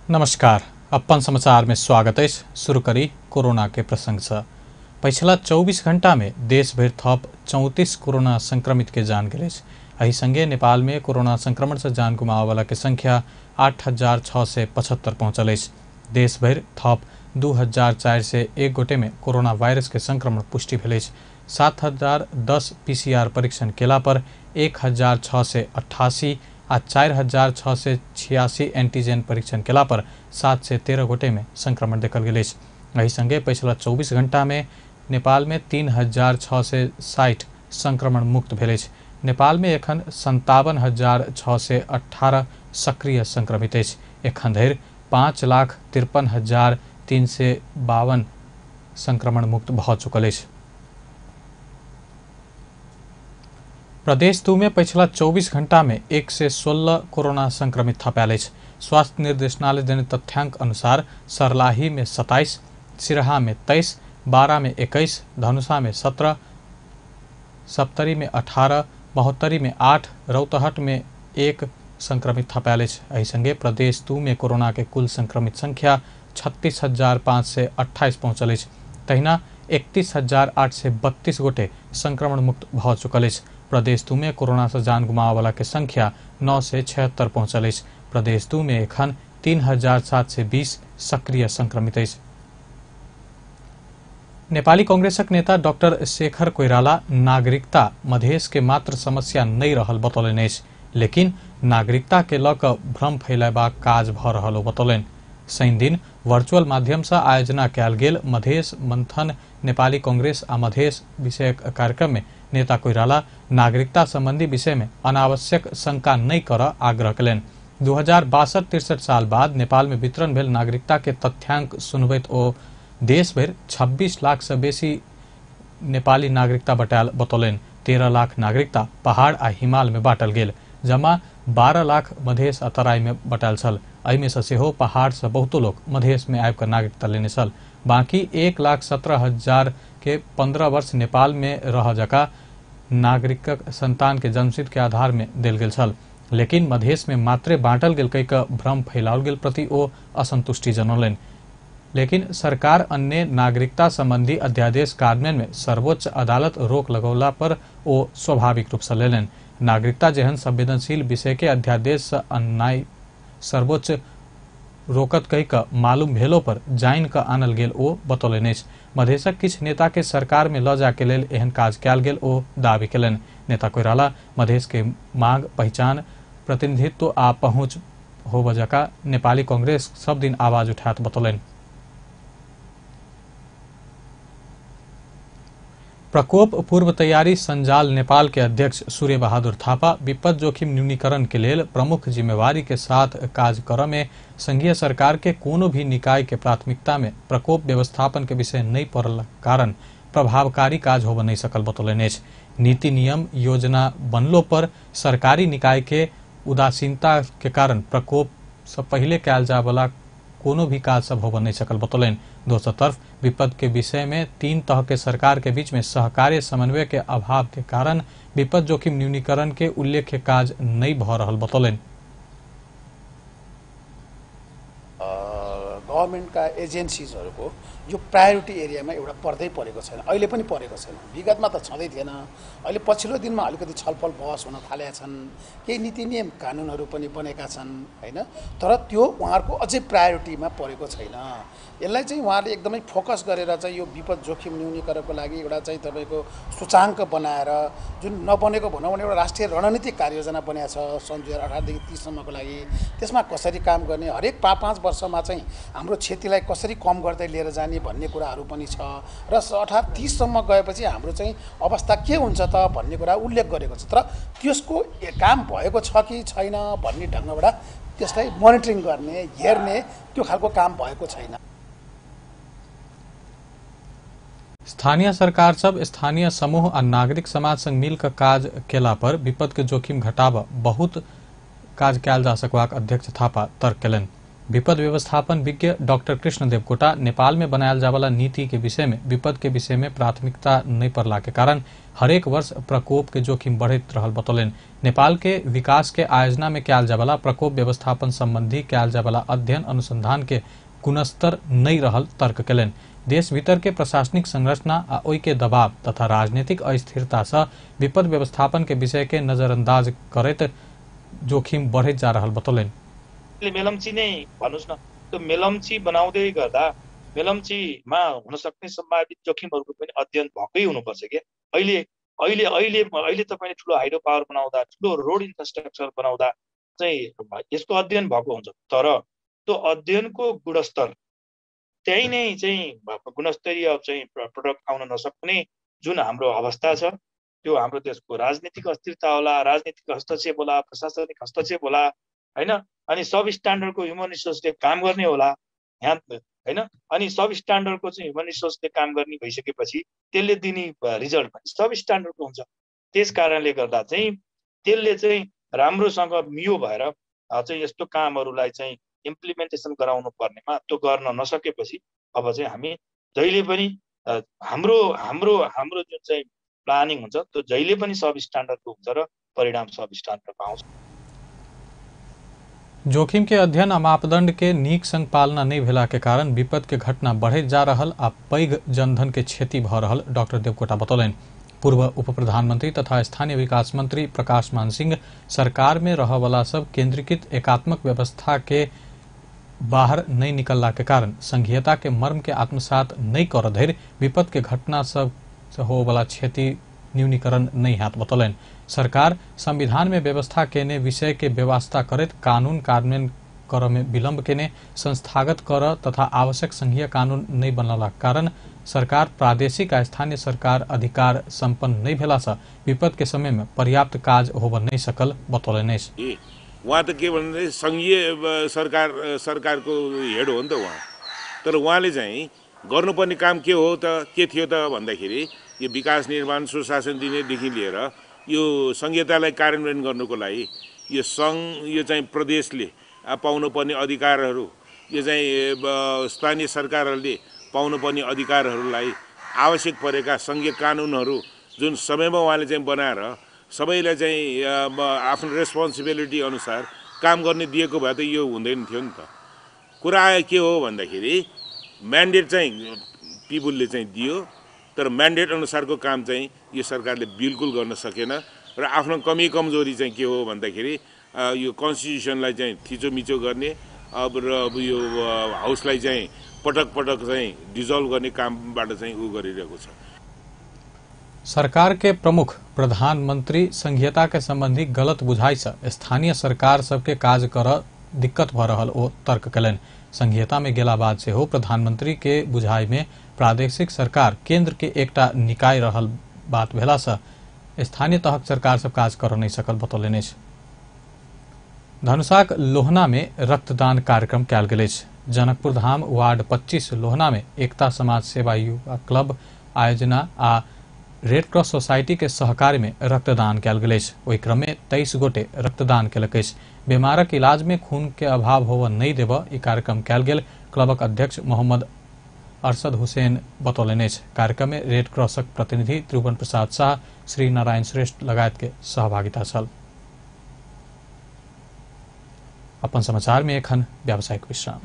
नमस्कार, अपन समाचार में स्वागत है। शुरू करी कोरोना के प्रसंग से। पिछला 24 घंटा में देश भर थप 34 कोरोना संक्रमित के जान गए। यही संगे नेपाल में कोरोना संक्रमण से जान गुमावे वाला के संख्या 8675 पहुंचल। देश भर थप 2401 गोटे में कोरोना वायरस के संक्रमण पुष्टि भेल। 7010 पीसीआर परीक्षण केला पर 1688 आ 4686 एंटीजन परीक्षण केला पर 713 गोटे में संक्रमण देखल गए। यही संगे पिछला 24 घंटा में नेपाल में 3660 संक्रमण मुक्त भेल। नेपाल में एखन 57,618 सक्रिय संक्रमित है। एखन धरि 5,53,352 संक्रमण मुक्त भ चुकल है। प्रदेश 2 में पिछला 24 घंटा में 116 कोरोना संक्रमित थपाल। स्वास्थ्य निर्देशनालय देने तथ्यांक अनुसार सर्लाही में 27, सिरहा में 23, बारा में 21, धनुषा में 17, सप्तरी में 18, महोत्तरी में 8, रौतहट में 1 संक्रमित थपाल। यही संगे प्रदेश 2 में कोरोना के कुल संक्रमित संख्या 36,528 पहुंचल। तहिना 31,832 गोटे संक्रमण मुक्त भ चुकल। प्रदेश 2 में कोरोना से जान गुमावे वाला के संख्या 976 पहुंचल। प्रदेश 2 में एखन 3,720 सक्रिय संक्रमित है। नेपाली कांग्रेसक नेता डॉक्टर शेखर कोइराला नागरिकता मधेश के मात्र समस्या नहीं रहल बतौलन, लेकिन नागरिकता के लक भ्रम फैलाबाक काज भ रहल बतौलन। शनि दिन वर्चुअल माध्यम से आयोजना कयल गेल मधेश मंथन नेपाली कांग्रेस आ मधेश विषयक कार्यक्रम में नेता कोइराला नागरिकता संबंधी विषय में अनावश्यक शंका नहीं कर आग्रह कलन। 2062-63 साल बाद नेपाल में वितरण भेल नागरिकता के तथ्यांक सुनबैत ओ देश भर 26 लाख से बेसी नेपाली नागरिकता बतौलन। 13 लाख नागरिकता पहाड़ आ हिमाल में बांटल गेल, जमा 12 लाख मधेश आ तराई में बटाल छल। एहिमे से सेहो पहाड़ से बहुतो लोग मधेश में आबि नागरिकता लेने छल। बाकी 1,17,000 के 15 वर्ष नेपाल में रह जका नागरिकक संतान के जन्मसिद्ध के आधार में देल गेल छल, लेकिन मधेश में मात्रे बांटल गेल कई भ्रम फैलाओल गेल प्रति ओ असंतुष्टि जनौलन। लेकिन सरकार अन्य नागरिकता संबंधी अध्यादेश कार्यान्वयन में सर्वोच्च अदालत रोक लगौला पर ओ स्वाभाविक रूप से लेलन। नागरिकता जेहन संवेदनशील विषय के अध्यादेश से अन्याय सर्वोच्च रोकत कही मालूम भेलो पर जाइन क आनल गेल ओ बतौलन। मधेशक किछ नेता के सरकार में ल जाके लेल एहन काज कयल गेल ओ दावी केलन। नेता कोइराला मधेश के मांग, पहचान, प्रतिनिधित्व आ पहुंच होब जका नेपाली कांग्रेस सब दिन आवाज उठात बतौलन। प्रकोप पूर्व तैयारी संजाल नेपाल के अध्यक्ष सूर्य बहादुर थापा विपद जोखिम न्यूनीकरण के लेल प्रमुख जिम्मेवारी के साथ काज करने में संघीय सरकार के कोनो भी निकाय के प्राथमिकता में प्रकोप व्यवस्थापन के विषय नहीं पड़ल कारण प्रभावकारी काज होब नहीं सकल बतौलन। नीति नियम योजना बनलो पर सरकारी निकाय के उदासीनता के कारण प्रकोप से पहले कयल जाय वाला कोनो भी काज सब होब नहीं सकल बतौलन। दोसर तरफ विपद के विषय में 3 तह के सरकार के बीच में सहकार्य समन्वय के अभाव के कारण विपद जोखिम न्यूनीकरण के उल्लेख्य काज नहीं भ रहल बतौलन। गभर्नमेन्ट का एजेन्सीजहरूको यो प्रायोरिटी एरियामा एउटा पर्दै परेको छैन, अहिले पनि परेको छैन। विगतमा त छँदै थिएन, अहिले पछिल्लो दिनमा अलिकति छलफल बहस हुन थालेका छन्, केही नीति नियम कानुनहरू पनि बनेका छन् हैन, तर त्यो उहाँहरूको अझै प्रायोरिटीमा परेको छैन। यसलाई चाहिँ उहाँले एकदमै फोकस गरेर चाहिँ यो विपद जोखिम न्यूनीकरणको लागि एउटा चाहिँ तपाईको सूचाङ्क बनाएर जुन नबनेको भनौँ भने एउटा राष्ट्रिय रणनीतिक कार्ययोजना बनाएको छ सन् 2018 देखि 30 सम्मको लागि। त्यसमा कसरी काम गर्ने, हरेक 5 वर्षमा चाहिँ हाम्रो क्षतिलाई कसरी कम गर्दै लिएर जाने भन्ने कुराहरू पनि छ र 18-30 सम्म गएपछि हाम्रो चाहिँ अवस्था के हुन्छ त भन्ने कुरा उल्लेख गरेको छ। तर त्यसको काम भएको छ कि छैन भन्ने ढङ्गबाट त्यसलाई मोनिटरिङ गर्ने, हेर्ने त्यो खालको काम भएको छैन। स्थानीय सरकार सब स्थानीय समूह और नागरिक समाज संग मिलकर काज केला पर विपद के जोखिम घटाब बहुत काज कयल जा सकबाक अध्यक्ष थापा तर्क केलन। विपद व्यवस्थापन विज्ञ डॉक्टर कृष्ण देवकोटा नेपाल में बनायल जावाला नीति के विषय में विपद के विषय में प्राथमिकता नहीं पड़ला के कारण हरेक वर्ष प्रकोप के जोखिम बढ़त रहल बतौलन। नेपाल के विकास के आयोजना में कैल जावाला प्रकोप व्यवस्थापन संबंधी कैल जावाला अध्ययन अनुसंधान के गुणस्तर नहीं रहल तर्क केलन। देश भीतर के प्रशासनिक संरचना आ ओई के दबाव तथा राजनीतिक अस्थिरता से विपद व्यवस्थापन के विषय के नजरअंदाज करत जोखिम बढ़त जा रहल बतौलन। मेलम्ची नै भन्नुस् न, त्यो मेलम्ची बनाउँदै गर्दा मेलम्चीमा हुन सक्ने सम्भावित जोखिमहरूको पनि अध्ययन भएकै हुनुपर्छ के। अहिले अहिले अहिले अहिले तपाईले ठुलो हाइड्रो पावर बनाउँदा, ठुलो रोड इन्फ्रास्ट्रक्चर बनाउँदा चाहिँ यसको अध्ययन भएको हुन्छ, तर त्यो अध्ययनको गुणस्तर त्यही नै चाहिँ गुणस्तरीय चाहिँ प्रोडक्ट आउन नसक्ने जुन हाम्रो अवस्था छ, त्यो हाम्रो देशको राजनीतिक अस्थिरता होला, राजनीतिक हस्तक्षेप होला, प्रशासनिक हस्तक्षेप होला हैन, अनि सब स्ट्यान्डर्डको ह्युमन रिसोर्सले काम गर्ने होला यहाँ हैन, अनि सब स्ट्यान्डर्डको चाहिँ ह्युमन रिसोर्सले काम गर्ने भइसकेपछि त्यसले दिने रिजल्ट पनि सब स्ट्यान्डर्डको हुन्छ। त्यस कारणले गर्दा चाहिँ त्यसले चाहिँ राम्रोसँग मियो भएर चाहिँ यस्तो कामहरूलाई चाहिँ इम्प्लिमेन्टेसन गराउनु पर्नेमा त्यो गर्न नसकेपछि अब चाहिँ हामी जहिले पनि हाम्रो हाम्रो हाम्रो जुन चाहिँ प्लानिङ हुन्छ त्यो जहिले पनि सब स्ट्यान्डर्डको हुन्छ र परिणाम सब स्ट्यान्डर्डको आउँछ। जोखिम के अध्ययन आ मापदंड के नीक संग पालना नहीं भेला के कारण विपद के घटना बढ़त जा रहल आ पैघ जनधन के क्षति भ रहल डॉक्टर देवकोटा बतौलन। पूर्व उप प्रधानमंत्री तथा स्थानीय विकास मंत्री प्रकाश मान सिंह सरकार में रह वाला सब केंद्रीकृत एकात्मक व्यवस्था के बाहर नहीं निकलला के कारण संघीयता के मर्म के आत्मसात नहीं कर धैर्य विपद के घटना सब से हो वाला क्षति न्यूनीकरण नहीं हाथ बतौलन। सरकार संविधान में व्यवस्था केने विषय के व्यवस्था करत कानून कार्यान्वयन कर में विलंब केने संस्थागत कर तथा आवश्यक संघीय कानून नहीं बनला कारण सरकार प्रादेशिक आ स्थानीय सरकार अधिकार संपन्न नहीं भेला से विपद के समय में पर्याप्त काज होब नहीं सकल बतौलन। वहाँ त के भन्ने संघीय सरकारको हेड हो नि त वहाँ, तर उहाँले चाहिँ गर्नुपर्ने काम के हो त के थियो त भन्दाखेरि यो विकास निर्माण सुशासन दिनेदेखि लिएर यो संघीयतालाई कार्यान्वयन गर्नुको लागि यो यो चाहिँ प्रदेशले पाउनुपर्ने अधिकारहरू, यो चाहिँ स्थानीय सरकारहरूले पाउनुपर्ने अधिकारहरूलाई आवश्यक परेका संघीय कानुनहरू जुन समयमा उहाँले चाहिँ बनाएर सबैलाई चाहिँ आफ्नो रेस्पोन्सिबिलिटी अनुसार काम गर्ने दिएको भए त यो हुँदैन थियो नि त। कुरा के हो भन्दाखेरि म्यान्डेट चाहिँ पिपुलले चाहिँ दियो, तर म्यान्डेट अनुसारको काम चाहिँ यो सरकारले बिल्कुल गर्न सकेन र आफ्नो कमी कमजोरी चाहिँ के हो भन्दाखेरि यो कन्स्टिट्युसनलाई चाहिँ थिचोमिचो गर्ने अब यो हाउसलाई चाहिँ पटक पटक चाहिँ डिजल्भ गर्ने कामबाट चाहिँ उ गरिरहेको छ। सरकार के प्रमुख प्रधानमंत्री संघीयता के संबंधी गलत बुझाई से स्थानीय सरकार सबके काज कर दिक्कत भ रहल ओ तर्क कलन। संघीयता में गेला बाद से हो प्रधानमंत्री के बुझाई में प्रादेशिक सरकार केंद्र के एकटा निकाय रहल बात भेला से स्थानीय तहक सरकार सब काज कर नहीं सकल बतौलने। धनुषाक लोहना में रक्तदान कार्यक्रम कैल गेल। जनकपुर धाम वार्ड 25 लोहना में एकता समाज सेवा युवा क्लब आयोजना आ रेड क्रॉस सोसाइटी के सहकारी में रक्तदान कैल गेल। ओहि क्रम में 23 गोटे रक्तदान केलक। बीमारक इलाज में खून के अभाव होव नहीं देव ई कार्यक्रम कैल गेल। क्लबक अध्यक्ष मोहम्मद अरशद हुसैन बतौलने। कार्यक्रम में रेड क्रॉसक प्रतिनिधि त्रिभुवन प्रसाद शाह, श्री नारायण श्रेष्ठ लगायत के सहभागिता छल। अपन समाचार में एखन व्यावसायिक विश्राम।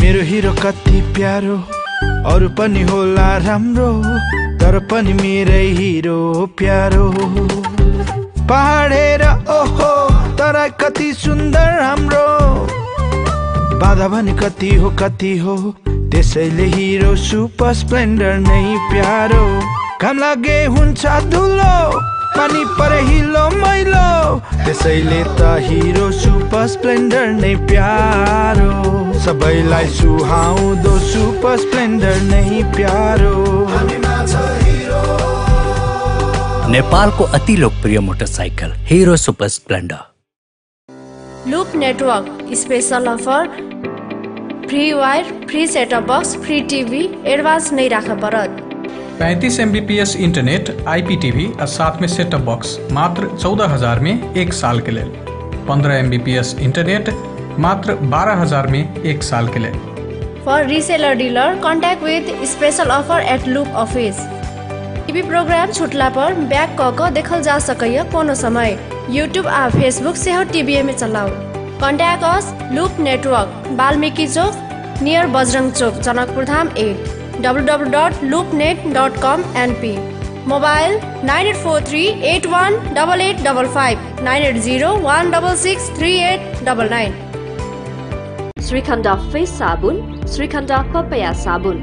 मेरो हिरो कति प्यारो, अरु पनि होला राम्रो, तर पनि मेरै हिरो प्यारो। पहाडेर ओहो तर कति सुन्दर हाम्रो, बाधा पनि कति हो, त्यसैले हिरो सुपर स्प्लेन्डर नै प्यारो। काम लागे हुन्छ धुलो, पानी परे हिलो मैलो, त्यसैले त हिरो सुपर स्प्लेन्डर नै प्यारो। सबैलाई सुहाउँदो सुपर स्प्लेन्डर नै प्यारो। नेपालको अति लोकप्रिय motorcycle hero super Splendor. Loop network special offer, free wire, free setup box, free TV, advance नहीं राख परत। 35 Mbps इंटरनेट, IPTV और साथ में सेट टॉप बॉक्स मात्र 14,000 में 1 साल के लिए। 15 Mbps इंटरनेट मात्र 12,000 में 1 साल के लिए। For reseller dealer, contact with special offer at Loop Office. TV programme छुटला पर बैक क देखल जा सकैया कोनो समय। YouTube आ Facebook से हो टीवी में चलाओ। Contact us Loop Network, Valmiki Chowk near Bajrang Chowk, Janakpur Dham 8, www.loopnet.com NP। Mobile 9843818855, 9801663899। Shrikhand face साबुन, श्रीखण्ड पपया साबुन,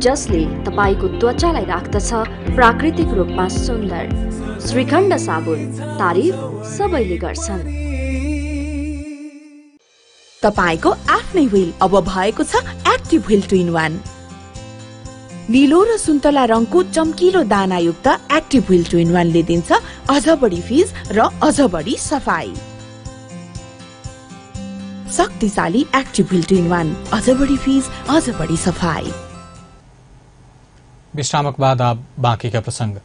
जसले तपाईको त्वचालाई राख्दछ प्राकृतिक रूपमा सुन्दर। श्रीखण्ड साबुन, तारिफ सबैले गर्छन्। तपाईको आफ्नै व्हील अब भएको छ एक्टिभ व्हील 2-in-1। नीलो र सुन्तला रङको चम्किलो दानायुक्त एक्टिभ व्हील 2-in-1 ले दिन्छ अझ बढी फिज र अझ बढी सफाई। शक्तिशाली एक्टिभ व्हील 2-in-1, अझ बढी फिज अझ बढी सफाई। विश्रामक बाद आप बाकी का प्रसंग।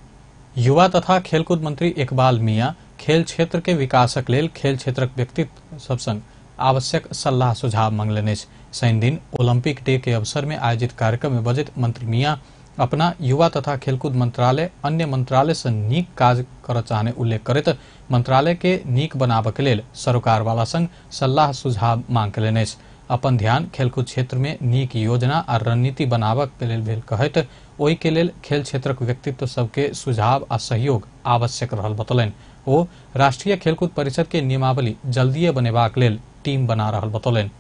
युवा तथा खेलकूद मंत्री इकबाल मियाँ खेल क्षेत्र के विकासक लेल खेल क्षेत्रक व्यक्तित्व सब संग आवश्यक सलाह सुझाव मांगलने। शनि दिन ओलंपिक डे के अवसर में आयोजित कार्यक्रम में बजट मंत्री मियाँ अपना युवा तथा खेलकूद मंत्रालय अन्य मंत्रालय से नीक काज कर चाहने उल्लेख करत मंत्रालय के नीक बनाव के लेल सरोकार वाला संग सलाह सुझाव मांग लेने। अपन ध्यान खेलकूद क्षेत्र में नीक योजना और रणनीति बनावक के लेल भेल कहत ओहि के लेल खेल क्षेत्रक व्यक्तित्व सबके सुझाव आ सहयोग आवश्यक रहल बतौलन। ओ राष्ट्रीय खेलकूद परिषद के नियमावली जल्दीए बनेबाक लेल टीम बना रहल बतौलन।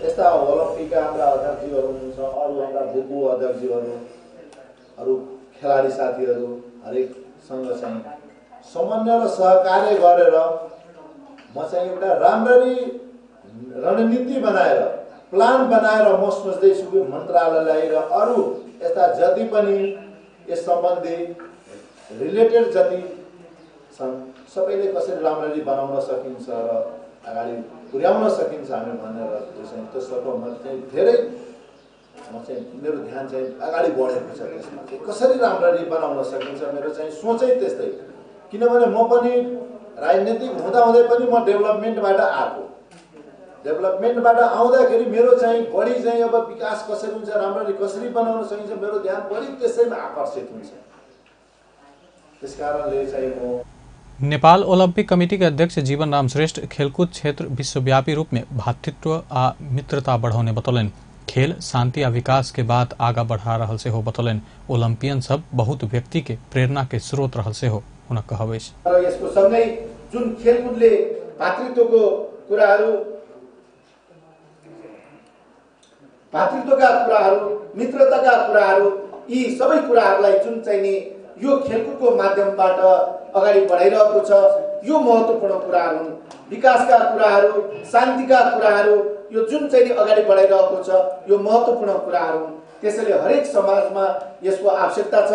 यस्ता ओलम्पिकका हाम्रा अध्यक्षहरू हुनुहुन्छ, अरू हाम्रा भूपू अध्यक्षहरू, अरू खेलाडी साथीहरू हरेकसँग चाहिँ समन्वय र सहकार्य गरेर म चाहिँ एउटा राम्ररी रणनीति बनाएर प्लान बनाएर म सोच्दैछु कि मन्त्रालयलाई र अरू यस्ता जति पनि यस सम्बन्धी रिलेटेड जति छन् सबैले कसरी राम्ररी बनाउन सकिन्छ र अगाडि पुर्याउन सकिन्छ हामी भनेर चाहिँ त्यसतर्फ म चाहिँ धेरै मेरो ध्यान चाहिँ अगाडि बढेको छ। त्यसमा चाहिँ कसरी राम्ररी बनाउन सकिन्छ मेरो चाहिँ सोचै त्यस्तै। किनभने म पनि राजनीतिक हुँदाहुँदै पनि म डेभलपमेन्टबाट आएको। डेभलपमेन्टबाट आउँदाखेरि मेरो चाहिँ बढी चाहिँ अब विकास कसरी हुन्छ, राम्ररी कसरी बनाउन सकिन्छ, मेरो ध्यान बढी त्यसैमा आकर्षित हुन्छ। त्यसकारणले चाहिँ म नेपाल ओलंपिक कमेटी के अध्यक्ष जीवन राम श्रेष्ठ खेलकूद क्षेत्र विश्वव्यापी रूप में भातृत्व आ मित्रता बढ़ाने बतौलन। खेल शांति आ विकास के बात आगा बढ़ा रहल से हो बतौलन। ओलंपियन सब बहुत व्यक्ति के प्रेरणा के स्रोत रहल से हो उन कहवेश। यसको सँगै जुन खेलकुदले भातृत्वको कुराहरू, मित्रताका कुराहरू, यी सबै कुराहरूलाई जुन चाहिँ नि यो खेलकुदको माध्यमबाट अगाडि बढाइरहेको छ, यो महत्त्वपूर्ण कुराहरू हुन्। विकासका कुराहरू, शान्तिका कुराहरू, यो जुन चाहिँ नि अगाडि बढाइरहेको छ यो महत्त्वपूर्ण कुराहरू हुन्। त्यसैले हरेक समाजमा यसको आवश्यकता छ।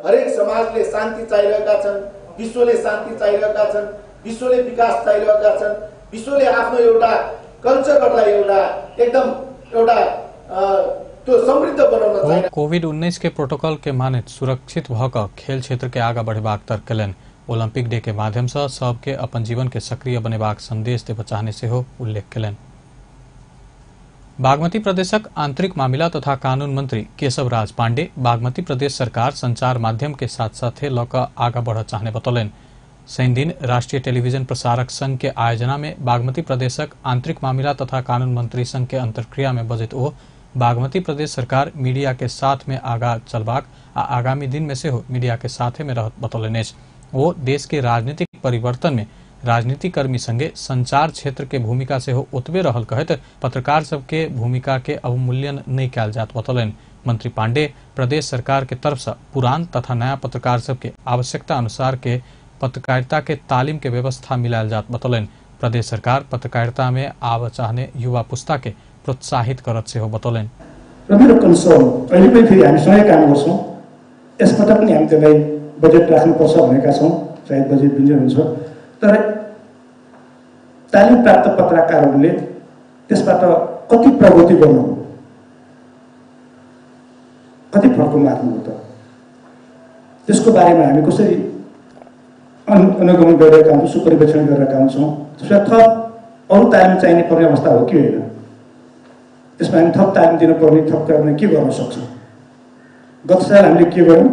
हरेक समाजले शान्ति चाहिरहेका छन्, विश्वले शान्ति चाहिरहेका छन्, विश्वले विकास चाहिरहेका छन्, विश्वले आफ्नो एउटा कल्चरलाई एउटा एकदम एउटा समृद्ध बनाउन। कोविड-19 के प्रोटोकॉल के मानित सुरक्षित भक खेल क्षेत्र के आगा बढ़ेबाक तर्क कलन। ओलंपिक डे के माध्यम से सबके अपन जीवन के सक्रिय बनेबाक संदेश देव चाहने से हो उल्लेख कलन। बागमती प्रदेशक आंतरिक मामला तथा कानून मंत्री केशव राज पांडे बागमती प्रदेश सरकार संचार माध्यम के साथ साथ लक आगा बढ़ चाहने बतौलन। शनि दिन राष्ट्रीय टेलीविजन प्रसारक संघ के आयोजना में बागमती प्रदेशक आंतरिक मामला तथा कानून मंत्री संघ के अंतर्क्रिया में बजट ओ बागमती प्रदेश सरकार मीडिया के साथ में आगा चलबाक आगामी दिन में से हो मीडिया के साथ में रहत बतौलने। वो देश के राजनीतिक परिवर्तन में राजनीति कर्मी संगे संचार क्षेत्र के भूमिका से हो उतबे रहल कहत पत्रकार सबके भूमिका के अवमूल्यन नहीं कैल जात बतौलन। मंत्री पांडे प्रदेश सरकार के तरफ से पुरान तथा नया पत्रकार सबके आवश्यकता अनुसार के पत्रकारिता के तालीम के व्यवस्था मिलाल जात बतौलन। प्रदेश सरकार पत्रकारिता में आव चाहने युवा पुस्ता के प्रोत्साहित करत से हो बतौलन। मेरो कन्सर्न अहिले पनि फेरि हामी सँगै काम गर्छौं। यसपटक पनि हामी त्यसलाई बजेट राख्नुपर्छ भनेका छौं। सायद बजेट बिन्जर हुन्छ, तर तालिम प्राप्त पत्रकारहरूले त्यसबाट कति प्रगति गर्नु कति फड्को मार्नु त त्यसको बारेमा हामी कसरी अनुगमन गरिरहेका हुन्छौँ, सुपरिवेक्षण गरिरहेका हुन्छौँ। त्यसमा थप अरू तालिम चाहिने पर्ने अवस्था हो कि होइन, त्यसमा हामी थप तालिम दिनुपर्ने, थप गर्ने के गर्न सक्छौँ। गत साल हामीले के गर्यौँ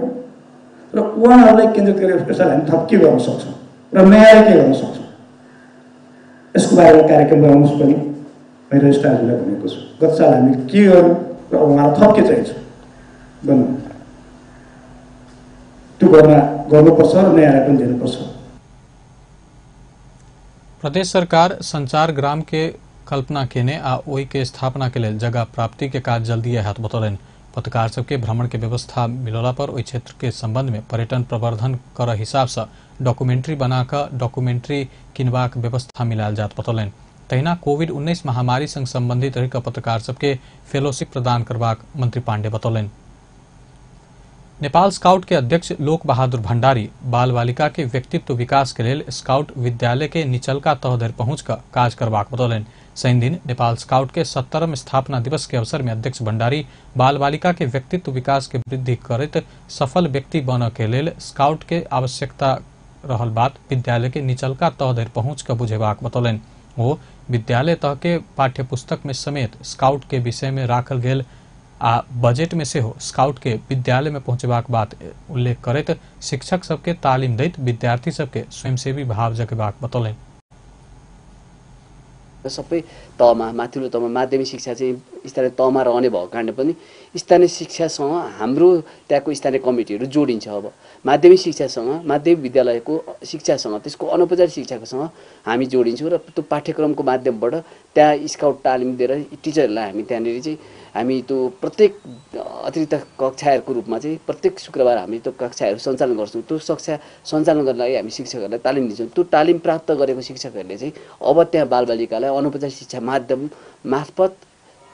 र उहाँहरूलाई केन्द्रित गरेर यस साल हामी थप के गर्न सक्छौँ र नयाँ के गर्न सक्छौँ, यसको बारेमा कार्यक्रम बनाउनुहोस् पनि मैले स्टाफलाई भनेको छु। गत साल हामी के गर्यौँ र उहाँलाई थप के चाहिन्छ भन्नु, त्यो गर्नुपर्छ र नयाँलाई पनि दिनुपर्छ। प्रदेश सरकार संचार ग्राम के कल्पना केने आ ओई के स्थापना के लिए जगह प्राप्ति के काज जल्दी हाथ बतौलन। पत्रकार सबके भ्रमण के व्यवस्था मिलला पर ओई क्षेत्र के संबंध में पर्यटन प्रवर्धन कर हिसाब से डॉक्यूमेंट्री बनाकर डॉक्यूमेंट्री किनबाक व्यवस्था मिलाल जात बतौलन। तहिना कोविड-19 महामारी संग संबंधित रही पत्रकार सबके फेलोशिप प्रदान करबाक मंत्री पांडे बतौलन। नेपाल स्काउट के अध्यक्ष लोक बहादुर भंडारी बाल बालिका के व्यक्तित्व विकास के लिए स्काउट विद्यालय के निचलका तह धरि पहुंच कर काज करबाक बतौलन। शनि दिन नेपाल स्काउट के 70वें स्थापना दिवस के अवसर में अध्यक्ष भंडारी बाल बालिका के व्यक्तित्व विकास के वृद्धि करते सफल व्यक्ति बन के लिए स्काउट के आवश्यकता रहल बात विद्यालय के निचलका तह धरि पहुंच कर बुझेबाक बतौलन। वो विद्यालय तह के पाठ्यपुस्तक में समेत स्काउट के विषय में राखल गेल आ बजेट में से हो स्काउट के विद्यालय में पहुंचेबाक बात उल्लेख करते शिक्षक सबके तालीम दैत विद्यार्थी सबके स्वयंसेवी भाव जगेबाक बतौलन। सबै तहमा माथिल्लो तहमा माध्यमिक शिक्षा चाहिँ स्थानीय तहमा रहने भएको कारणले पनि स्थानीय शिक्षासँग हाम्रो त्यहाँको स्थानीय कमिटीहरू जोडिन्छ। अब माध्यमिक शिक्षासँग माध्यमिक विद्यालयको शिक्षासँग त्यसको अनौपचारिक शिक्षासँग हामी जोडिन्छौँ र त्यो पाठ्यक्रमको माध्यमबाट त्यहाँ स्काउट तालिम दिएर टिचरहरूलाई हामी त्यहाँनिर चाहिँ हामी त्यो प्रत्येक अतिरिक्त कक्षाहरूको रूपमा चाहिँ प्रत्येक शुक्रबार हामी त्यो कक्षाहरू सञ्चालन गर्छौँ। त्यो कक्षा सञ्चालन गर्नका लागि हामी शिक्षकहरूलाई तालिम दिन्छौँ। त्यो तालिम प्राप्त गरेको शिक्षकहरूले चाहिँ अब त्यहाँ बालबालिकालाई अनौपचारिक शिक्षा माध्यम मार्फत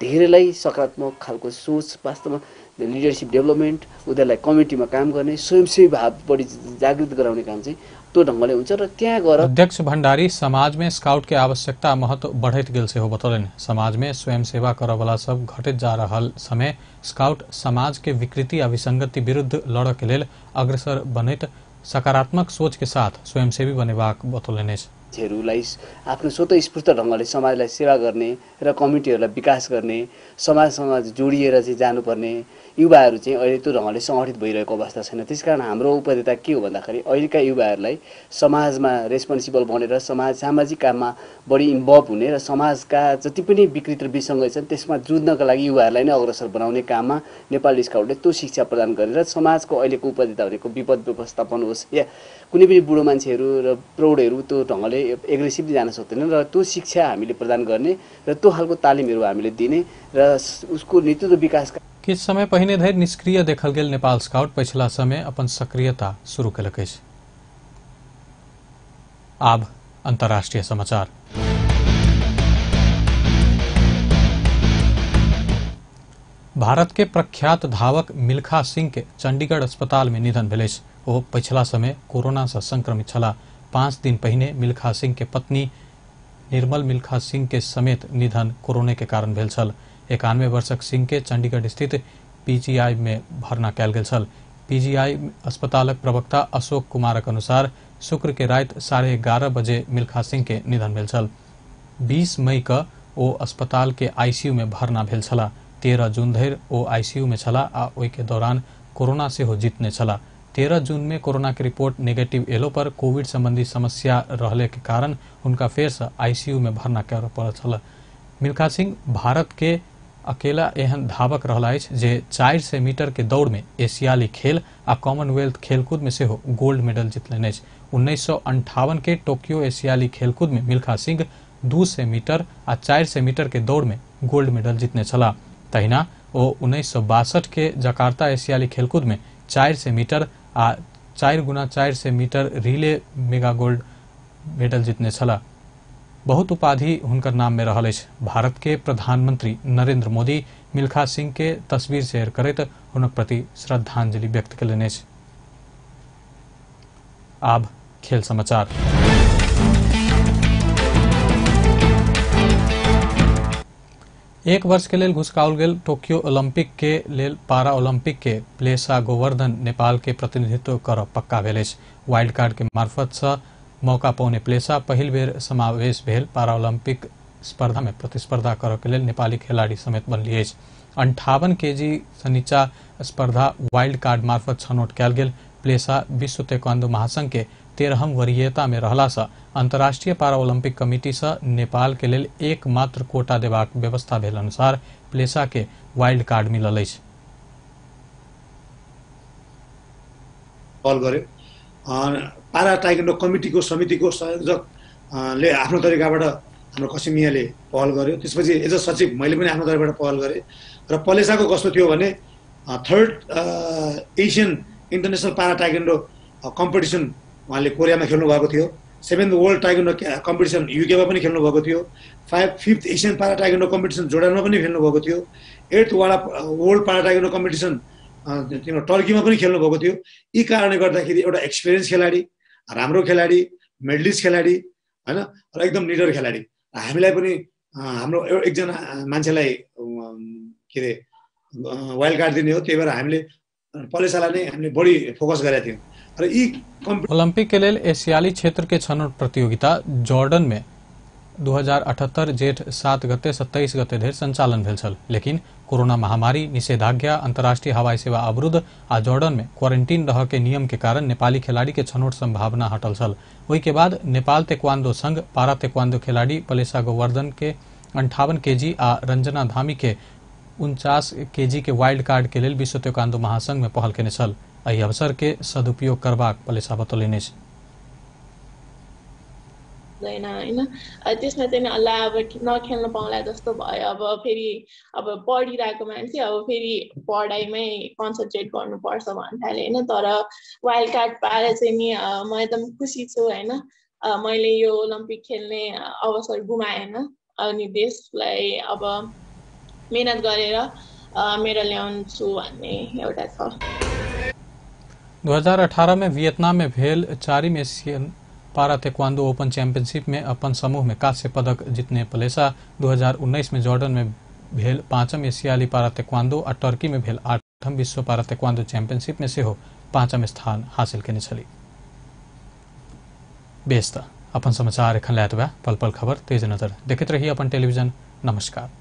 धेरैलाई सकारात्मक खालको सोच, वास्तवमा लिडरसिप डेभलपमेन्ट, उनीहरूलाई कमिटीमा काम गर्ने स्वयंसेवी भाव बढी जागृत गराउने काम चाहिँ त्यो ढंगले हुन्छ र त्यहाँ गएर अध्यक्ष भण्डारी समाज में स्काउट के आवश्यकता महत्व बढ़त गेल से हो बतौलन। समाज में स्वयं सेवा करे वाला सब घटित जा रहा समय स्काउट समाज के विकृति आ विसंगति विरुद्ध लड़ के लेल अग्रसर बनत सकारात्मक सोच के साथ स्वयंसेवी बनेबाक बतौलन। हरूलाई आफ्नो स्वतः स्फूर्त ढंगले समाजलाई सेवा गर्ने र कमिटीहरूलाई विकास गर्ने, समाजसँग जोडिएर चाहिँ जानुपर्ने युवाहरू चाहिँ अहिले त्यो ढंगले संगठित भइरहेको अवस्था छैन। त्यसकारण हाम्रो उपदेशता के हो भन्दाखेरि अहिलेका युवाहरूलाई समाजमा रेस्पोन्सिबल बनेर सामाजिक काममा बढी इन्भल्भ हुने र समाजका जति पनि विकृति र विसङ्गति छन् त्यसमा जुझ्नका लागि युवाहरूलाई नै अग्रसर बनाउने काममा नेपाल स्काउटले त्यो शिक्षा प्रदान गरेर समाजको अहिलेको उपदेशता भनेको विपद व्यवस्थापन होस् या कुनै पनि बुढो मान्छेहरू र प्रौढहरू त्यो ढंगले एग्रेसिभली जान सक्दैनन् र त्यो शिक्षा हामीले प्रदान गर्ने र त्यो खालको तालिमहरू हामीले दिने र उसको नेतृत्व विकास। किछ समय पहिने धरि निष्क्रिय देखल गेल नेपाल स्काउट पछिला समय अपन सक्रियता शुरू केलक अछि। आब अंतर्राष्ट्रीय समाचार। भारत के प्रख्यात धावक मिल्खा सिंह के चंडीगढ़ अस्पताल में निधन भेल अछि। ओ पछिला समय कोरोना से संक्रमित छला। 5 दिन पहिने मिल्खा सिंह के पत्नी निर्मल मिल्खा सिंह के समेत निधन कोरोना के कारण भेल छल। 91 वर्षक सिंह के चंडीगढ़ स्थित पीजीआई में भर्ना कयल गेल छल। पीजीआई अस्पतालक प्रवक्ता अशोक कुमारक अनुसार शुक्र के रात 11:30 बजे मिल्खा सिंह के निधन भेल छल। 20 मई क ओ अस्पताल के आईसीयू में भर्ना भेल छला। 13 जून धरि ओ आईसीयू में छला आ ओहि के दौरान कोरोना से हो जीतने छला। 13 जून में कोरोना के रिपोर्ट नेगेटिव एलो पर कोविड संबंधी समस्या रहले के कारण उनका फेर से आईसीयू में भर्ना कर पड़ल छल। मिल्खा सिंह भारत के अकेला एहन धावक रहला अछि जे 400 मीटर के दौड़ में एशियाली खेल आ कॉमनवेल्थ खेलकूद में से हो गोल्ड मेडल जीतलनि अछि। 1958 के टोक्यो एशियाली खेलकूद में मिल्खा सिंह 200 मीटर आ 400 मीटर के दौड़ में गोल्ड मेडल जीतने छला। तहिना ओ 1962 के जकार्ता एशियाली खेलकूद में 400 मीटर आ 4x400 metre relay mega gold medal जीतने छला। बहुत उपाधि हुनकर नाम में रहल अछि। भारत के प्रधानमंत्री नरेंद्र मोदी मिल्खा सिंह के तस्वीर शेयर करैत हुनक प्रति श्रद्धांजलि व्यक्त कयलनि अछि। आब खेल समाचार। एक वर्ष के लेल घुसकाउल गेल टोक्यो ओलंपिक के लेल पारा ओलंपिक के प्लेसा गोवर्धन नेपाल के प्रतिनिधित्व कर पक्का भेल अछि। वाइल्ड कार्ड के मार्फत से मौका पाउने प्लेसा पहिल बेर समावेश भेल पारा ओलंपिक स्पर्धा में प्रतिस्पर्धा कर के लेल नेपाली खिलाड़ी समेत बनली अछि। 58 केजी से नीचा स्पर्धा वाइल्ड कार्ड मार्फत छनौट कयल गेल। प्लेसा विश्व ताइक्वांडो महासंघ के 13हम वरीयता में रहला से अंतर्राष्ट्रीय पारा ओलंपिक कमिटी से नेपाल के लेल एकमात्र कोटा देबाक व्यवस्था भेल अनुसार प्लेसा के वाइल्ड कार्ड मिलल अछि। पहल गर्यो पारा ताइक्वान्डो कमिटीको समितिको संयोजक ले आफ्नो तरिकाबाट हाम्रो कसिमियाले पहल गर्यो। त्यसपछि एज अ सचिव मैले पनि आफ्नो तरिकाबाट पहल गरेँ र प्लेसाको कस्तो थियो भने थर्ड एसियन इन्टरनेसनल पारा ताइक्वान्डो कम्पिटिसन उहाँले कोरियामा खेल्नु भएको थियो। 7th वर्ल्ड ताइक्वान्डो कम्पिटिसन युकेमा पनि खेल्नु भएको थियो। 5th एसियन पारा ताइक्वान्डो कम्पिटिसन जोर्डनमा पनि खेल्नु भएको थियो। 8th वर्ल्ड पारा ताइक्वान्डो कम्पिटिसन टर्कीमा पनि खेल्नु भएको थियो। यी कारणले गर्दाखेरि एउटा एक्सपिरियन्स खेलाडी, राम्रो खेलाडी, मेडलिस्ट खेलाडी हैन र एकदम निडर खेलाडी, हामीलाई पनि हाम्रो एकजना मान्छेलाई के अरे वाइल्ड कार्ड दिने हो। त्यही भएर हामीले प्लेसालाई नै हामीले बढी फोकस गरेका थियौँ र यी ओलंपिक के लेल एशियाली क्षेत्र के छनौट प्रतियोगिता जॉर्डन में 2078 जेठ 7 गते से 23 गते धरि संचालन भेल छल। लेकिन कोरोना महामारी, निषेधाज्ञा, अंतर्राष्ट्रीय हवाई सेवा अवरुद्ध आ जॉर्डन में क्वारंटीन रह के नियम के कारण नेपाली खिलाड़ी के छनौट संभावना हटल छल। ओहि के बाद नेपाल ताइक्वांडो संघ पारा ताइक्वांडो खिलाड़ी प्लेसा गोवर्धन के 58 केजी आ रंजना धामी के 49 केजी के वाइल्ड कार्ड के लेल विश्व ताइक्वांडो महासंघ में पहल केने छल। एहि अवसर के सदुपयोग करबाक प्लेसा बतौलनि अछि। होइन त्यसमा चाहिँ अल्लाह अब नखेल्न पाउला जस्तो भयो। अब फेरि अब पढिरहेको मान्छे अब फेरि पढाइमै कन्सन्ट्रेट गर्नुपर्छ भन्नु थाले होइन। तर वाइल्ड कार्ड पाएर चाहिँ नि म एकदम खुसी छु होइन। मैले यो ओलम्पिक खेल्ने अवसर गुमाएन अनि देशलाई अब मेहनत गरेर मेडल ल्याउँछु भन्ने एउटा छ। 2018 में वियतनाम में भेल 4वीं एशियन पारा ताइक्वांडो ओपन चैंपियनशिप में अपन समूह में कांस्य पदक जीतने प्लेसा 2019 में जॉर्डन में भेल 5म एशियाली पारा ताइक्वांडो और टर्की में भेल 8म विश्व पारा ताइक्वांडो चैंपियनशिप में सेहो 5म स्थान हासिल केने छली। बेस्ता अपन समाचार एखन लायत बा पल पल खबर तेज नजर देखते रहिए अपन टेलीविजन। नमस्कार।